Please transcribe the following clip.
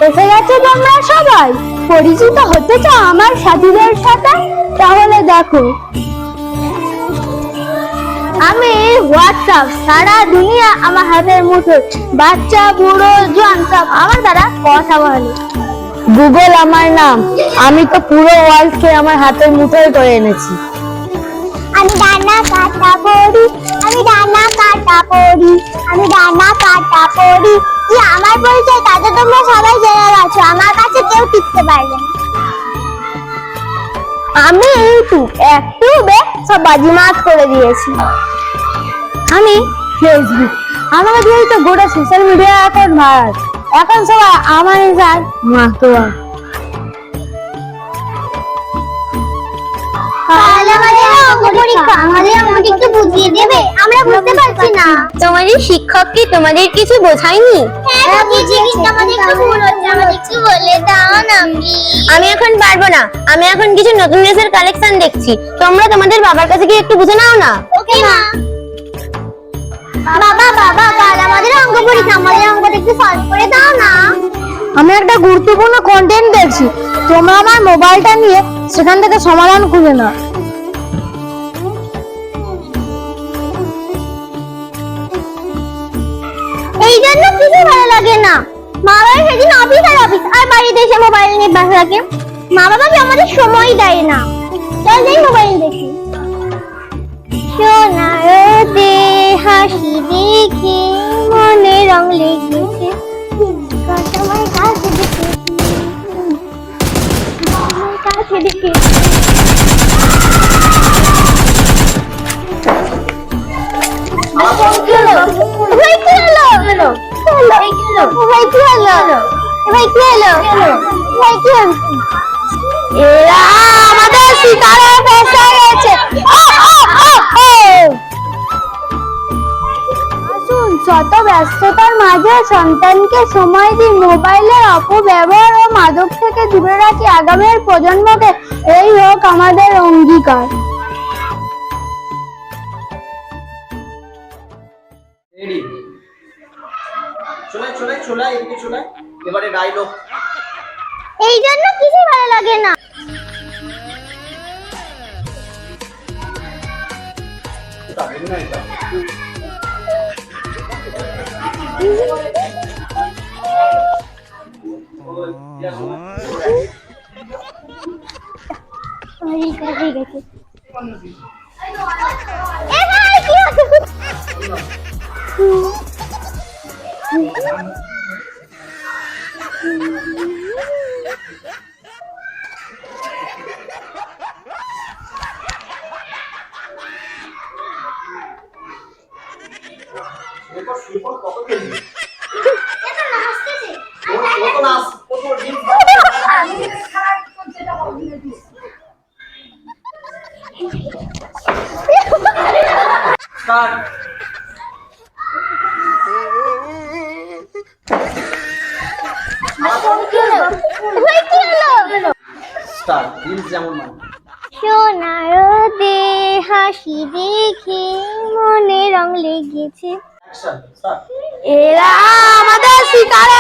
এসে গেছে তোমরা সবাই পরিচিত হতে চাও আমার সাথীদের সাথে? তাহলে দেখো, আমি হোয়াটসঅ্যাপ, সারা দুনিয়া আমার হাতের মুঠোয়, বাচ্চা বুড়ো জোয়ান সব আমার দ্বারা কথা বলে। গুগল আমার নাম, আমি তো পুরো ওয়ার্ল্ডকে আমার হাতের মুঠোয় করে এনেছি। আমি ডানা কাটা পড়ি, আমি ডানা কাটা পড়ি, আমি ডানা কাটা পড়ি। যে আমার পরিচয় তাতে তোমরা সবাই জেনে গেছো, আমার কাছে কেউ টিকতে পারবে না। আমি ইউটিউবে সব বাজিমাত করে দিয়েছি। আমি ফেসবুক, আমাকে দিয়েই তো গোটা সোশ্যাল মিডিয়া এখন ভাইরাল। এখন সবাই আমার যায় মাতোয়া। তোমাদের শিক্ষক কি তোমাদের কিছু বোঝায়নি? আমি এখন পারবো না, আমি এখন কিছু নতুন ড্রেসের কালেকশন দেখছি। তোমরা তোমাদের বাবার কাছে গিয়ে একটু বুঝে নাও না। ওকে মা। বাবা বাবা, কাল আমাদের অঙ্ক পরীক্ষা, আমাদের অঙ্কটা একটু সলভ করে দাও না। আমি একটা গুরুত্বপূর্ণ কন্টেন্ট দেখছি, তোমরা আমার মোবাইলটা নিয়ে সেখান থেকে সমাধান খুঁজে নাও। এই জন্য কিছু ভালো লাগে না। মা বাবা সেদিন অফিস আর বাড়িতে এসে মোবাইল নিয়ে বসে থাকে। মা বাবা কি আমাদের সময় দেয় না। চল যাই মোবাইল দেখি। সোনারতে হাসি দেখে মনে রং লেগেছে, তোমার কাছে দেখে, তোমার কাছে দেখে। এরা আমাদের শিকারে ফেঁসে গেছে। আসুন, শত ব্যস্ততার মাঝে সন্তানকে সময় দিই, মোবাইলের অপব্যবহার ও মাদক থেকে দূরে রাখি আগামীর প্রজন্মকে। এই হোক আমাদের অঙ্গীকার। এবারে ডায়লগ। এই জন্য কিছু ভালো লাগে না। সোনারতে হাসি দেখে মনে রং লেগেছে। এরা আমাদের শিকারে